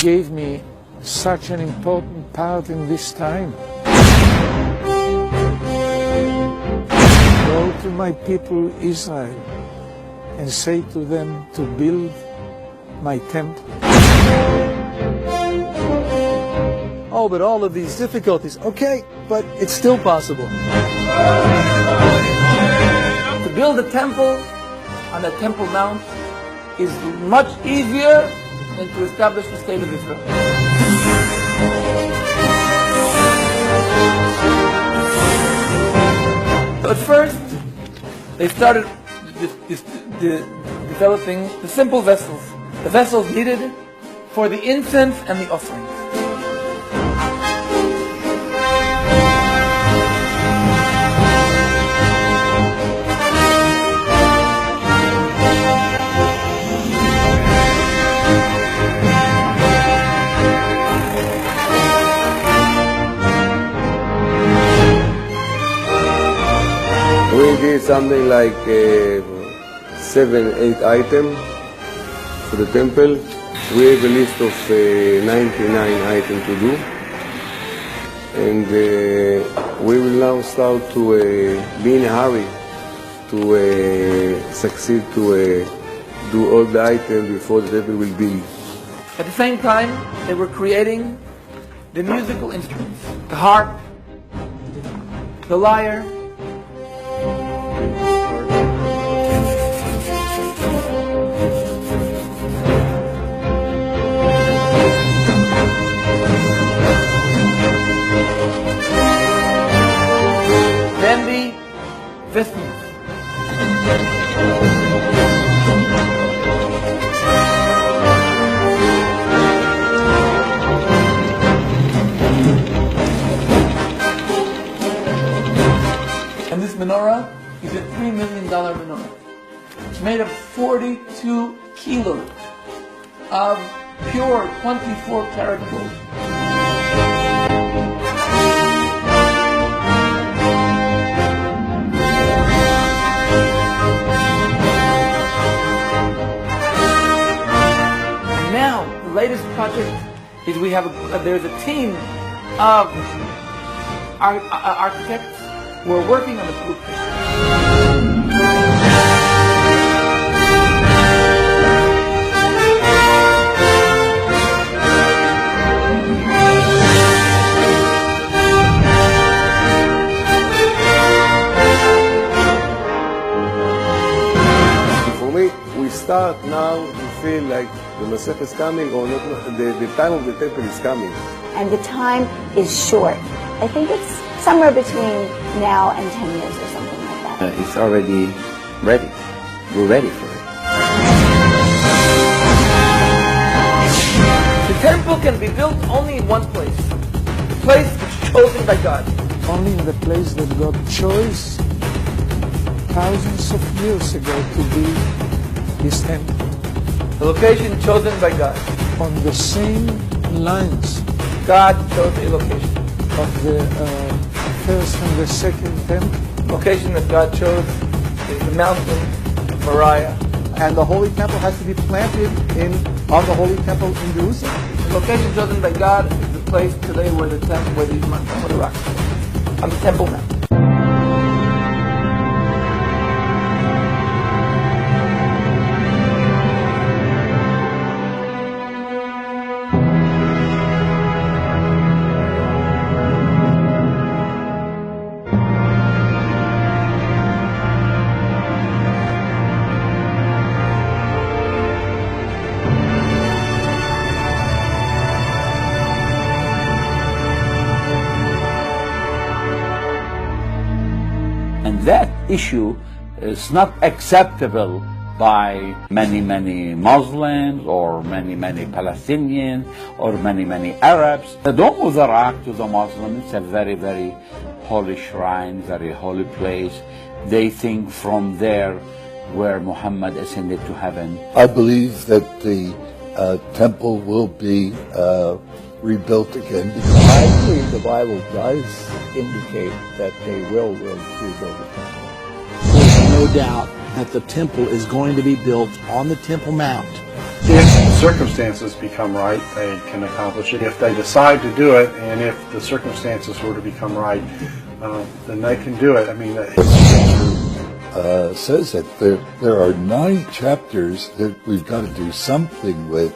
gave me such an important part in this time. Go to my people Israel and say to them to build my temple. Oh, but all of these difficulties. Okay, but it's still possible. To build a temple on the Temple Mount is much easier than to establish the state of Israel. So at first, they started developing the simple vessels, the vessels needed for the incense and the offerings. We did something like 7-8 items for the temple. We have a list of 99 items to do. And we will now start to be in a hurry to succeed to do all the items before the temple will be. At the same time, they were creating the musical instruments, the harp, the lyre, then the vestments. And this menorah is a $3 million menorah. It's made of 42 kilos of pure 24 karat gold. Now, the latest project is there's a team of architects who are working on the blueprint. For me, we start now to feel like the Masech is coming, or not, the time of the temple is coming. And the time is short. I think it's somewhere between now and 10 years or something like that. It's already ready. We're ready for it. The temple can be built only in one place, the place chosen by God. Only in the place that God chose thousands of years ago to build His temple. The location chosen by God. On the same lines God chose a location. of the first and the second temple. The location that God chose is the mountain Moriah. And the Holy Temple has to be planted on the Holy Temple in Jerusalem. The location chosen by God is the place today where the rocks are, on the Temple Mount. And that issue is not acceptable by many Muslims or many Palestinians or many Arabs. The Dome of the Rock to the Muslims, it's a very holy shrine, very holy place. They think from there where Muhammad ascended to heaven. I believe that the temple will be rebuilt again. I believe the Bible does indicate that they will rebuild the temple. There's no doubt that the temple is going to be built on the Temple Mount. If circumstances become right, they can accomplish it. If they decide to do it, and if the circumstances were to become right, then they can do it. I mean, says that there are 9 chapters that we've got to do something with.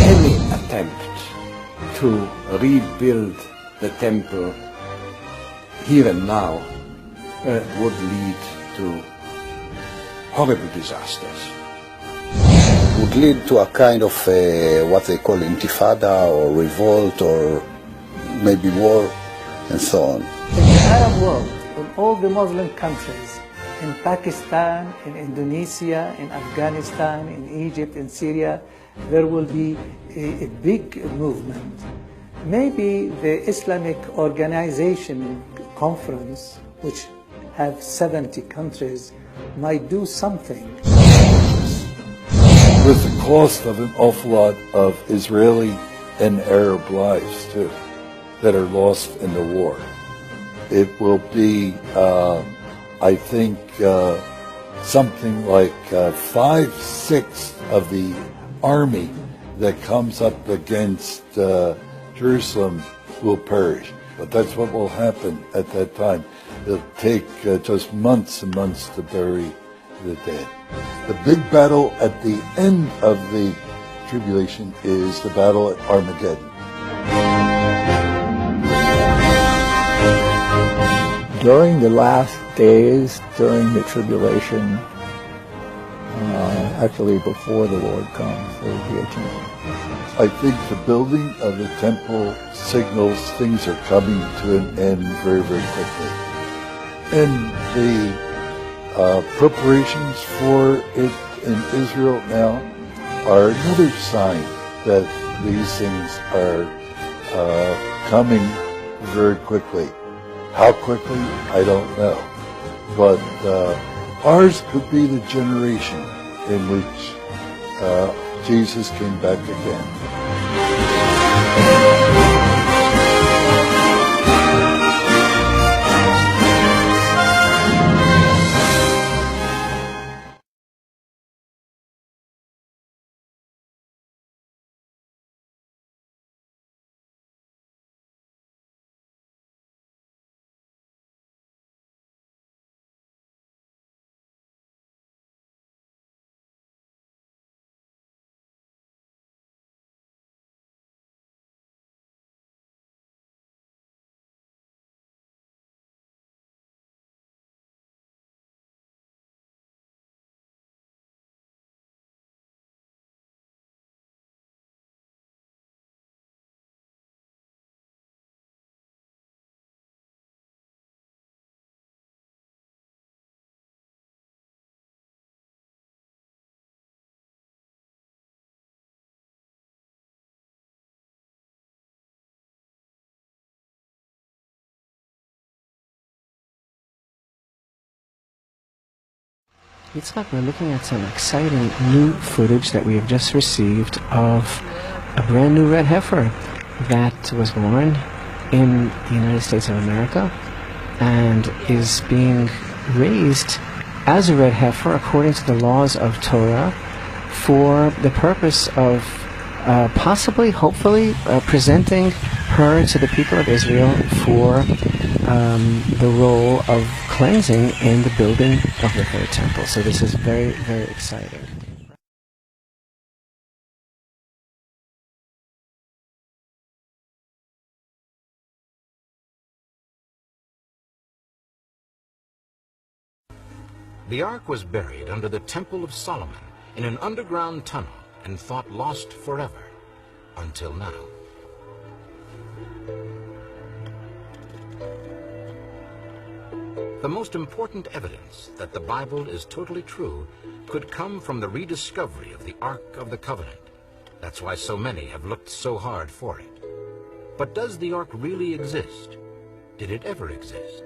Any attempt to rebuild the temple here and now would lead to horrible disasters. Would lead to a kind of what they call intifada or revolt or maybe war and so on. In the Arab world, in all the Muslim countries, in Pakistan, in Indonesia, in Afghanistan, in Egypt, in Syria, there will be a big movement. Maybe the Islamic Organization Conference, which have 70 countries, might do something. With the cost of an awful lot of Israeli and Arab lives, too, that are lost in the war. It will be, I think, something like 5/6 of the army that comes up against Jerusalem will perish. But that's what will happen at that time. It'll take just months and months to bury the dead. The big battle at the end of the tribulation is the battle at Armageddon. During the last days, during the tribulation, actually before the Lord comes, there will be a change. I think the building of the temple signals things are coming to an end very, very quickly. And the preparations for it in Israel now are another sign that these things are coming very quickly. How quickly, I don't know. But ours could be the generation in which Jesus came back again. It's like we're looking at some exciting new footage that we have just received of a brand new red heifer that was born in the United States of America and is being raised as a red heifer according to the laws of Torah for the purpose of possibly, hopefully, presenting her to the people of Israel for the role of cleansing in the building of the third temple. So this is very, very exciting. The Ark was buried under the Temple of Solomon in an underground tunnel and thought lost forever, until now. The most important evidence that the Bible is totally true could come from the rediscovery of the Ark of the Covenant. That's why so many have looked so hard for it. But does the Ark really exist? Did it ever exist?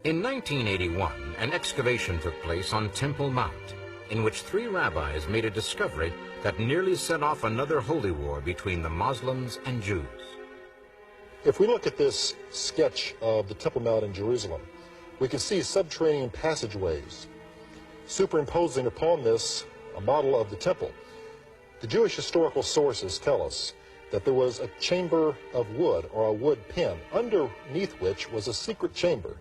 In 1981, an excavation took place on Temple Mount, in which 3 rabbis made a discovery that nearly set off another holy war between the Muslims and Jews. If we look at this sketch of the Temple Mount in Jerusalem, we can see subterranean passageways. Superimposing upon this a model of the temple, the Jewish historical sources tell us that there was a chamber of wood, or a wood pen, underneath which was a secret chamber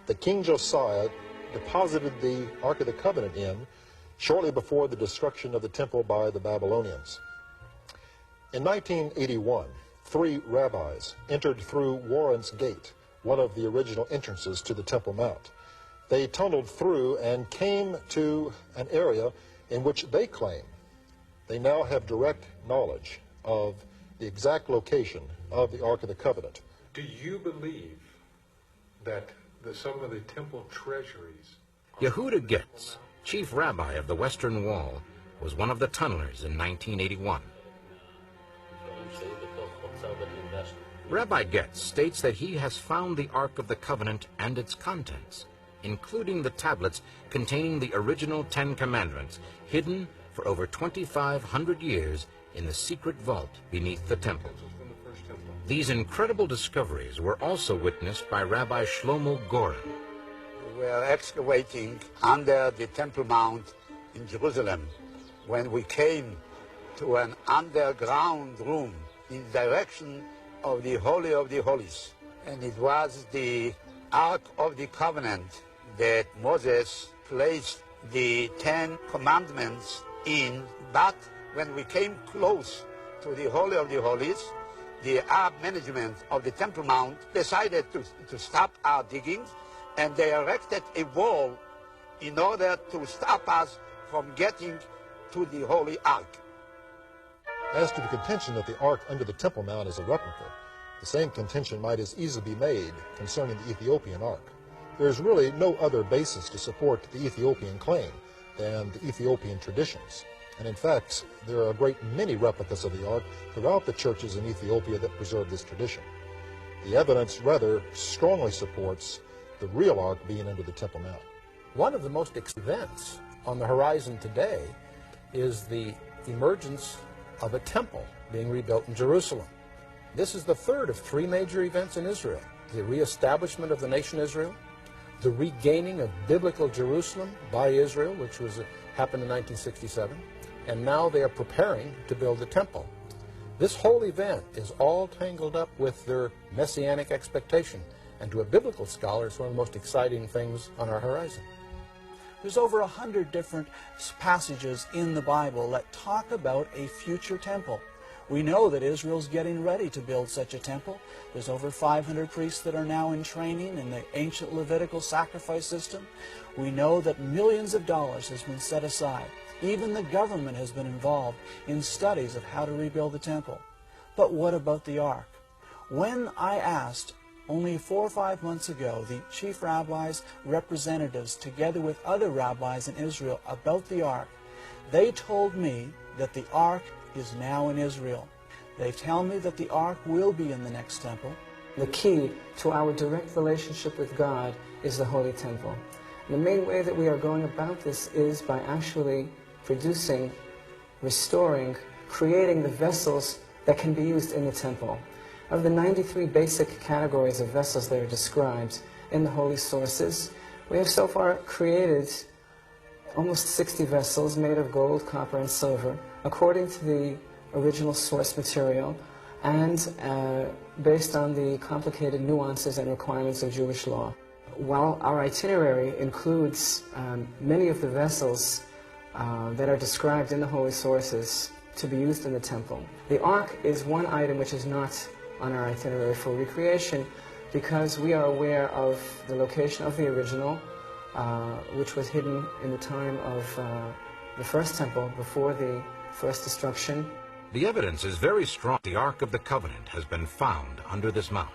that King Josiah deposited the Ark of the Covenant in shortly before the destruction of the temple by the Babylonians. In 1981, 3 rabbis entered through Warren's Gate, one of the original entrances to the Temple Mount. They tunneled through and came to an area in which they claim they now have direct knowledge of the exact location of the Ark of the Covenant. Do you believe that some of the temple treasuries... Yehuda Getz, chief rabbi of the Western Wall, was one of the tunnelers in 1981. Rabbi Getz states that he has found the Ark of the Covenant and its contents, including the tablets containing the original 10 Commandments, hidden for over 2,500 years in the secret vault beneath the temple. These incredible discoveries were also witnessed by Rabbi Shlomo Goren. We were excavating under the Temple Mount in Jerusalem when we came to an underground room in the direction of the Holy of the Holies. And it was the Ark of the Covenant that Moses placed the 10 Commandments in, but when we came close to the Holy of the Holies, the Arab management of the Temple Mount decided to stop our diggings, and they erected a wall in order to stop us from getting to the Holy Ark. As to the contention that the Ark under the Temple Mount is a replica, the same contention might as easily be made concerning the Ethiopian Ark. There is really no other basis to support the Ethiopian claim than the Ethiopian traditions. And in fact, there are a great many replicas of the Ark throughout the churches in Ethiopia that preserve this tradition. The evidence rather strongly supports the real Ark being under the Temple Mount. One of the most events on the horizon today is the emergence of a temple being rebuilt in Jerusalem. This is the third of 3 major events in Israel: the reestablishment of the nation Israel, the regaining of biblical Jerusalem by Israel, which happened in 1967, and now they are preparing to build the temple. This whole event is all tangled up with their messianic expectation, and to a biblical scholar, it's one of the most exciting things on our horizon. There's over 100 different passages in the Bible that talk about a future temple. We know that Israel's getting ready to build such a temple. There's over 500 priests that are now in training in the ancient Levitical sacrifice system. We know that millions of dollars has been set aside. Even the government has been involved in studies of how to rebuild the temple. But what about the Ark? When I asked only 4 or 5 months ago the chief rabbis' representatives together with other rabbis in Israel about the Ark, they told me that the Ark is now in Israel. They tell me that the Ark will be in the next temple. The key to our direct relationship with God is the Holy Temple. The main way that we are going about this is by actually producing, restoring, creating the vessels that can be used in the temple. Of the 93 basic categories of vessels that are described in the holy sources, we have so far created almost 60 vessels made of gold, copper, and silver, according to the original source material and based on the complicated nuances and requirements of Jewish law. While our itinerary includes many of the vessels that are described in the holy sources to be used in the temple, the Ark is one item which is not on our itinerary for recreation because we are aware of the location of the original, which was hidden in the time of the first temple before the first destruction. The evidence is very strong. The Ark of the Covenant has been found under this mount.